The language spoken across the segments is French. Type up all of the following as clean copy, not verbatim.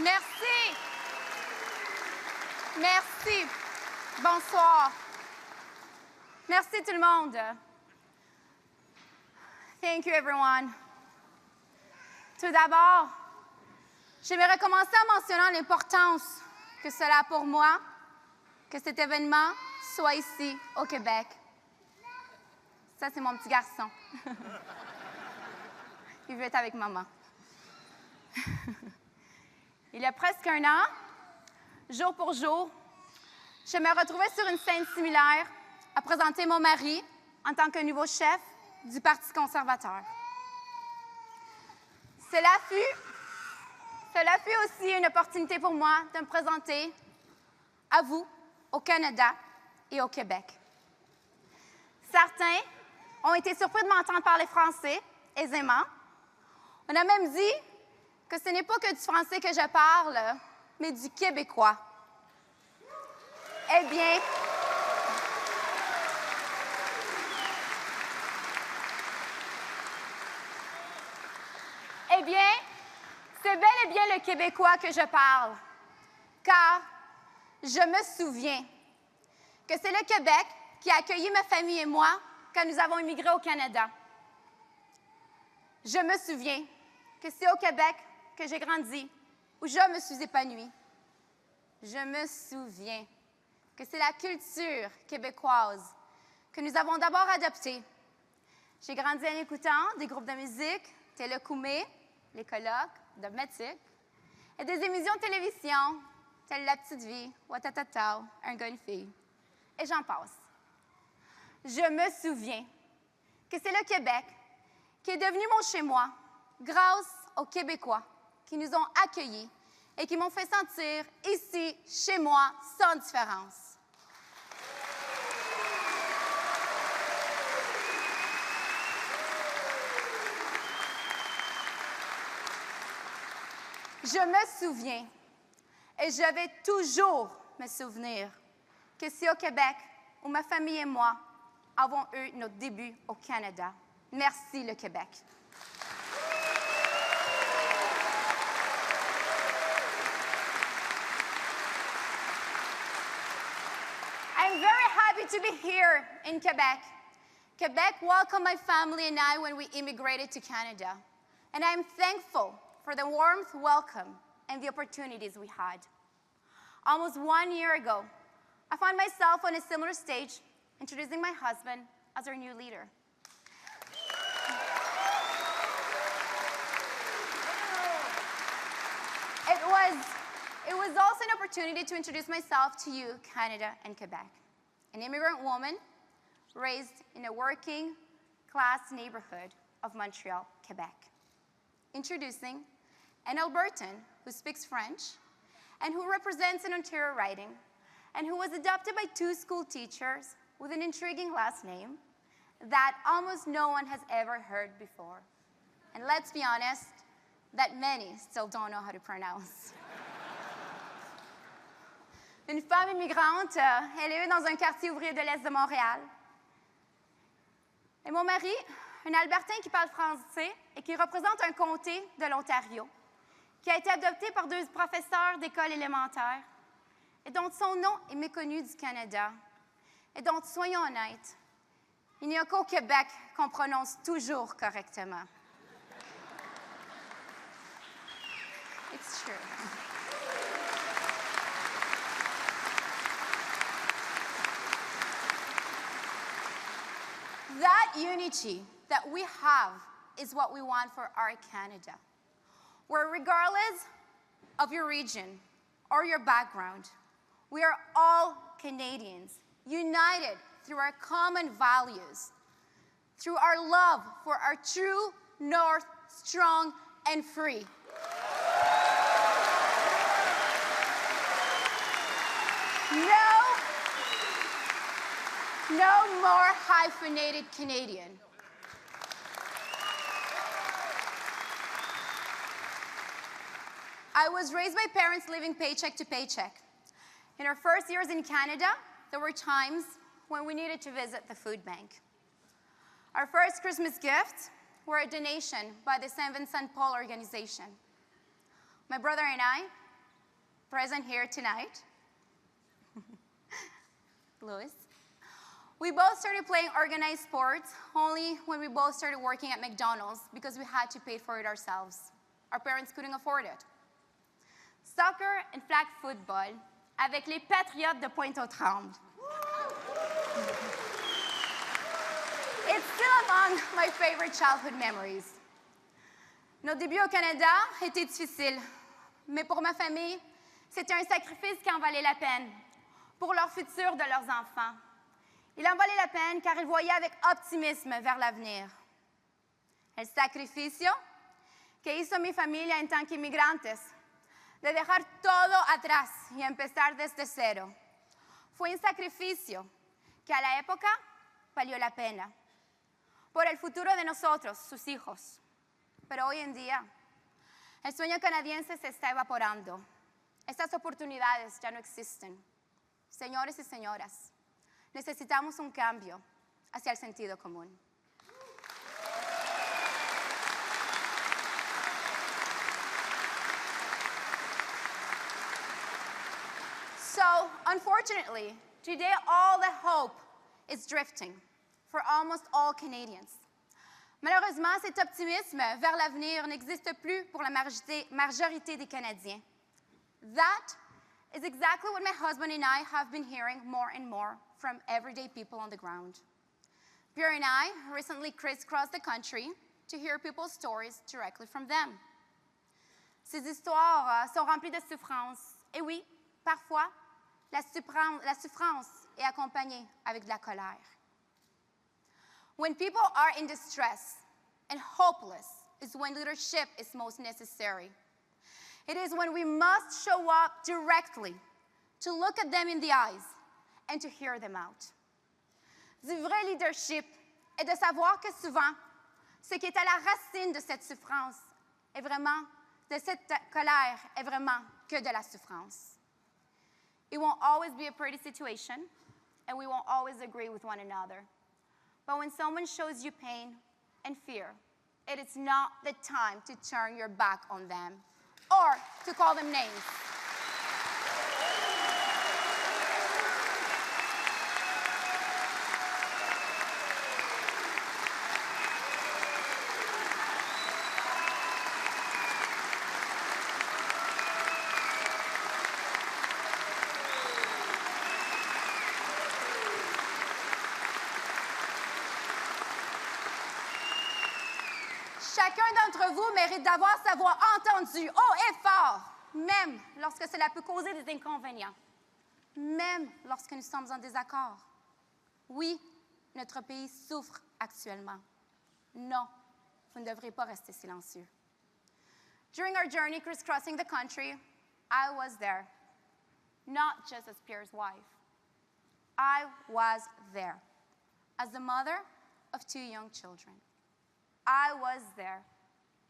Merci. Merci. Bonsoir. Merci tout le monde. Thank you, everyone. Tout d'abord, j'aimerais commencer en mentionnant l'importance que cela a pour moi que cet événement soit ici, au Québec. Ça, c'est mon petit garçon. Il veut être avec maman. Il y a presque un an, jour pour jour, je me retrouvais sur une scène similaire à présenter mon mari en tant que nouveau chef du Parti conservateur. Cela fut aussi une opportunité pour moi de me présenter à vous, au Canada et au Québec. Certains ont été surpris de m'entendre parler français aisément. On a même dit que ce n'est pas que du français que je parle, mais du québécois. Eh bien, c'est bel et bien le québécois que je parle, car je me souviens que c'est le Québec qui a accueilli ma famille et moi quand nous avons immigré au Canada. Je me souviens que c'est au Québec que j'ai grandi, où je me suis épanouie. Je me souviens que c'est la culture québécoise que nous avons d'abord adoptée. J'ai grandi en écoutant des groupes de musique, tels le Koumé, les colloques, dogmatiques, et des émissions de télévision, telles La Petite Vie, Watatata, Un gars, une fille, et j'en passe. Je me souviens que c'est le Québec qui est devenu mon chez-moi grâce aux Québécois qui nous ont accueillis et qui m'ont fait sentir ici, chez moi, sans différence. Je me souviens, et je vais toujours me souvenir, que c'est au Québec où ma famille et moi avons eu notre début au Canada. Merci, le Québec. I'm very happy to be here in Quebec. Quebec welcomed my family and I when we immigrated to Canada. And I'm thankful for the warm welcome and the opportunities we had. Almost 1 year ago, I found myself on a similar stage, introducing my husband as our new leader. It was also an opportunity to introduce myself to you, Canada and Quebec, an immigrant woman raised in a working-class neighborhood of Montreal, Quebec. Introducing an Albertan who speaks French and who represents an Ontario riding and who was adopted by 2 school teachers with an intriguing last name that almost no one has ever heard before. And let's be honest, that many still don't know how to pronounce. Une femme immigrante, élevée dans un quartier ouvrier de l'Est de Montréal. Et mon mari, un Albertain qui parle français et qui représente un comté de l'Ontario, qui a été adopté par 2 professeurs d'école élémentaire et dont son nom est méconnu du Canada et dont, soyons honnêtes, il n'y a qu'au Québec qu'on prononce toujours correctement. It's true. That unity that we have is what we want for our Canada, where regardless of your region or your background, we are all Canadians, united through our common values, through our love for our true North, strong and free. No more hyphenated Canadian. I was raised by parents living paycheck to paycheck. In our first years in Canada, there were times when we needed to visit the food bank. Our first Christmas gift were a donation by the Saint Vincent Paul organization. My brother and I present here tonight, Louis, we both started playing organized sports only when we both started working at McDonald's because we had to pay for it ourselves. Our parents couldn't afford it. Soccer and flag football avec les Patriotes de Pointe-aux-Trembles. It's still among my favorite childhood memories. Nos débuts au Canada étaient difficiles, mais pour ma famille, c'était un sacrifice qui en valait la peine pour leur futur de leurs enfants. Il en valait la peine car ils voyaient avec optimisme vers l'avenir. El sacrificio que hizo mi familia en tant qu'inmigrantes, de dejar todo atrás y empezar desde cero, fue un sacrificio que a la época valió la pena por el futuro de nosotros, sus hijos. Pero hoy en día, el sueño canadiense se está evaporando. Estas oportunidades ya no existen. Señores y señoras, necesitamos un cambio hacia el sentido común. So, unfortunately, today all the hope is drifting for almost all Canadians. Malheureusement, cet optimisme vers l'avenir n'existe plus pour la majorité des Canadiens. That is exactly what my husband and I have been hearing more and more from everyday people on the ground. Pierre and I recently crisscrossed the country to hear people's stories directly from them. Ces histoires sont remplies de souffrance. Et oui, parfois, la souffrance est accompagnée avec de la colère. When people are in distress and hopeless is when leadership is most necessary. It is when we must show up directly to look at them in the eyes and to hear them out. Du vrai leadership est de savoir que souvent, ce qui est à la racine de cette souffrance est vraiment, de cette colère est vraiment que de la souffrance. It won't always be a pretty situation, and we won't always agree with one another. But when someone shows you pain and fear, it is not the time to turn your back on them or to call them names. Chacun d'entre vous mérite d'avoir sa voix entendue haut et fort, même lorsque cela peut causer des inconvénients, même lorsque nous sommes en désaccord. Oui, notre pays souffre actuellement. Non, vous ne devrez pas rester silencieux. During our journey crisscrossing the country, I was there, not just as Pierre's wife. I was there as the mother of 2 young children. I was there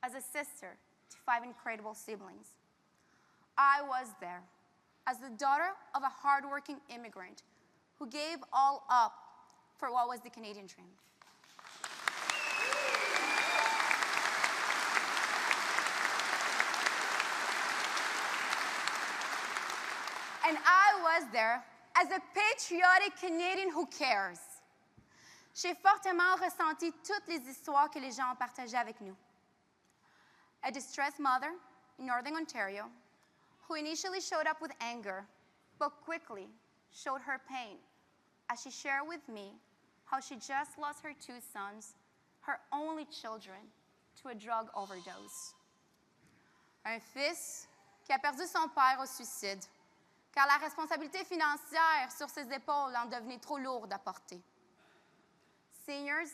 as a sister to 5 incredible siblings. I was there as the daughter of a hardworking immigrant who gave all up for what was the Canadian dream. And I was there as a patriotic Canadian who cares. J'ai fortement ressenti toutes les histoires que les gens ont partagées avec nous. A distressed mother in Northern Ontario who initially showed up with anger, but quickly showed her pain as she shared with me how she just lost her 2 sons, her only children, to a drug overdose. Un fils qui a perdu son père au suicide, car la responsabilité financière sur ses épaules en devenait trop lourde à porter. Seniors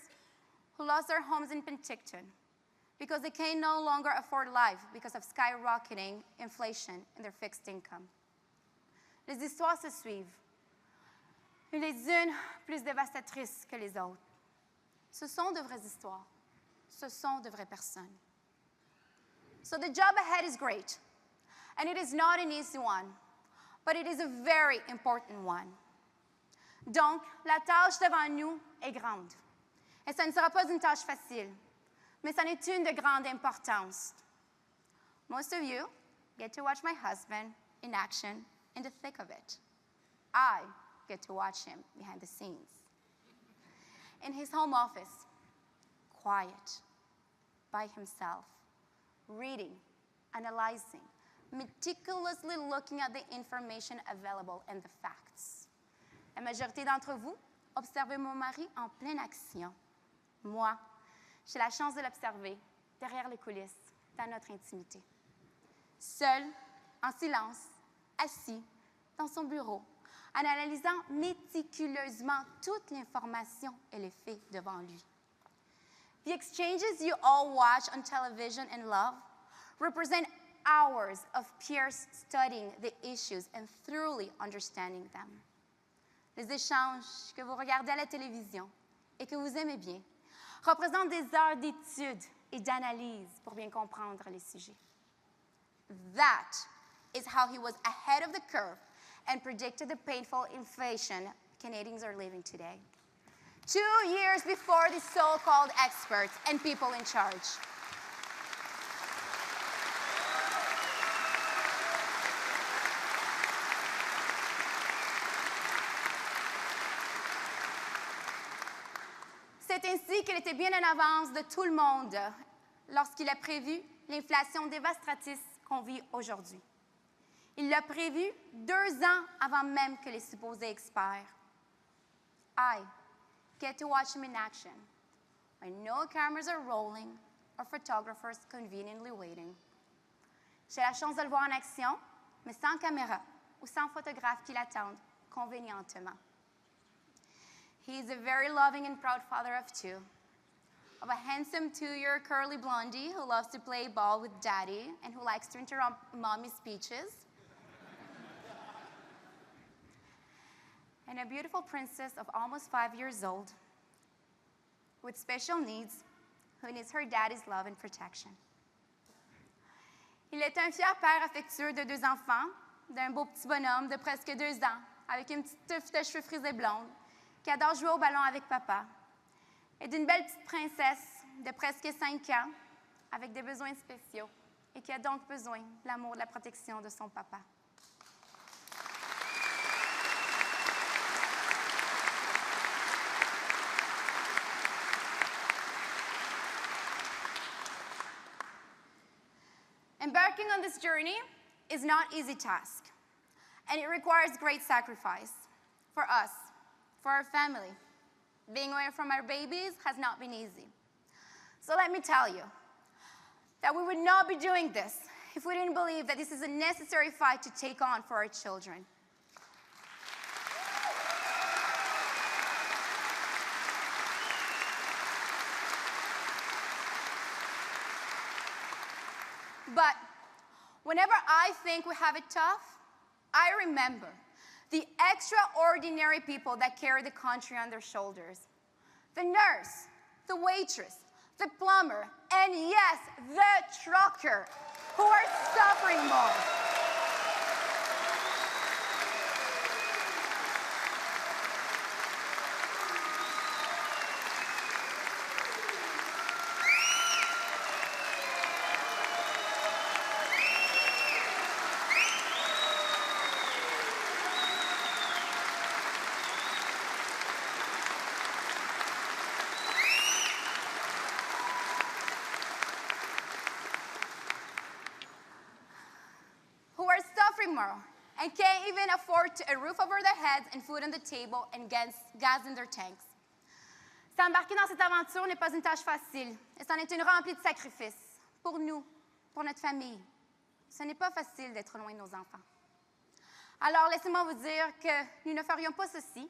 who lost their homes in Penticton because they can no longer afford life because of skyrocketing inflation in their fixed income. Les histoires se suivent, les unes plus dévastatrices que les autres. Ce sont de vraies histoires. Ce sont de vraies personnes. So the job ahead is great, and it is not an easy one, but it is a very important one. Donc, la tâche devant nous est grande. Et ça ne sera pas une tâche facile, mais c'en est une de grande importance. Most of you get to watch my husband in action in the thick of it. I get to watch him behind the scenes. In his home office, quiet, by himself, reading, analyzing, meticulously looking at the information available and the facts. La majorité d'entre vous observez mon mari en pleine action. Moi, j'ai la chance de l'observer derrière les coulisses, dans notre intimité. Seul, en silence, assis dans son bureau, en analysant méticuleusement toute l'information et les faits devant lui. The exchanges you all watch on television and love represent hours of peers studying the issues and thoroughly understanding them. Les échanges que vous regardez à la télévision et que vous aimez bien représentent des heures d'études et d'analyse pour bien comprendre les sujets. That is how he was ahead of the curve and predicted the painful inflation Canadians are living today. 2 years before the so-called experts and people in charge. C'est ainsi qu'il était bien en avance de tout le monde lorsqu'il a prévu l'inflation dévastatrice qu'on vit aujourd'hui. Il l'a prévu 2 ans avant même que les supposés experts. I get to watch him in action when no cameras are rolling or photographers conveniently waiting. J'ai la chance de le voir en action, mais sans caméra ou sans photographe qui l'attendent convenientement. He is a very loving and proud father of 2, of a handsome 2-year curly blondie who loves to play ball with daddy and who likes to interrupt mommy's speeches, and a beautiful princess of almost 5 years old with special needs who needs her daddy's love and protection. Il est un fier père affectueux de 2 enfants, d'un beau petit bonhomme de presque 2 ans, avec une petite touffe de cheveux frisés blondes, qui adore jouer au ballon avec papa, et d'une belle petite princesse de presque 5 ans, avec des besoins spéciaux, et qui a donc besoin de l'amour et de la protection de son papa. Embarking on this journey is not an easy task, and it requires great sacrifice for us, for our family. Being away from our babies has not been easy. So let me tell you that we would not be doing this if we didn't believe that this is a necessary fight to take on for our children. But whenever I think we have it tough, I remember the extraordinary people that carry the country on their shoulders. The nurse, the waitress, the plumber, and yes, the trucker, who are suffering more. More and can't even afford a roof over their heads and food on the table and gas in their tanks. S'embarquer dans cette aventure n'est pas une tâche facile et c'en est une remplie de sacrifices pour nous, pour notre famille. Ce n'est pas facile d'être loin de nos enfants. Alors, laissez-moi vous dire que nous ne ferions pas ceci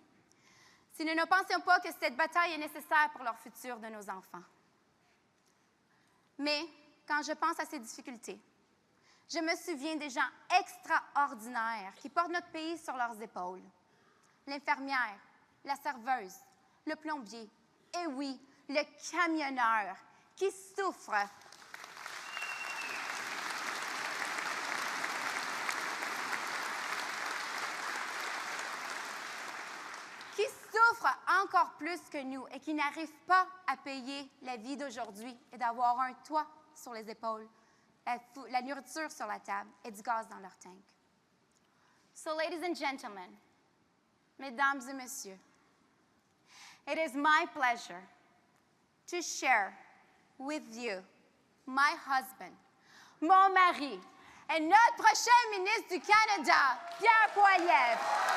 si nous ne pensions pas que cette bataille est nécessaire pour leur futur de nos enfants. Mais quand je pense à ces difficultés, je me souviens des gens extraordinaires qui portent notre pays sur leurs épaules. L'infirmière, la serveuse, le plombier, et oui, le camionneur qui souffre. Qui souffre encore plus que nous et qui n'arrive pas à payer la vie d'aujourd'hui et d'avoir un toit sur les épaules, la nourriture sur la table et du gaz dans leur tank. So, ladies and gentlemen, mesdames et messieurs, it is my pleasure to share with you my husband, mon mari, et notre prochain ministre du Canada, Pierre Poilievre.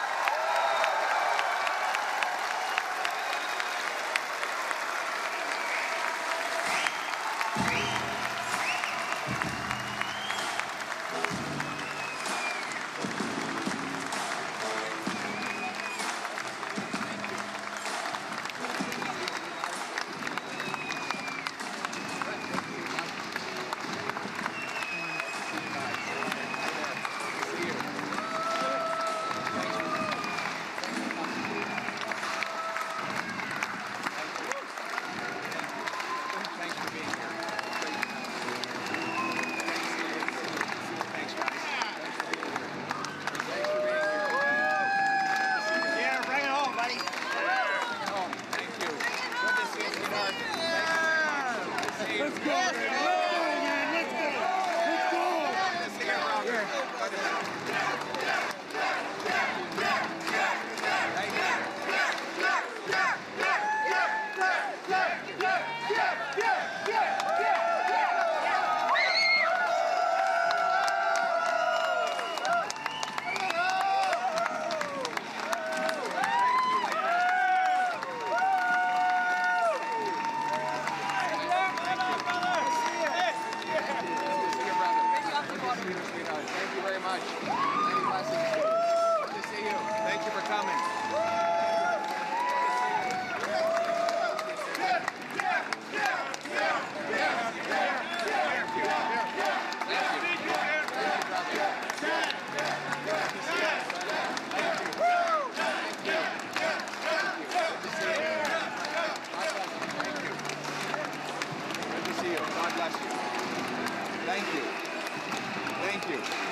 Thank you.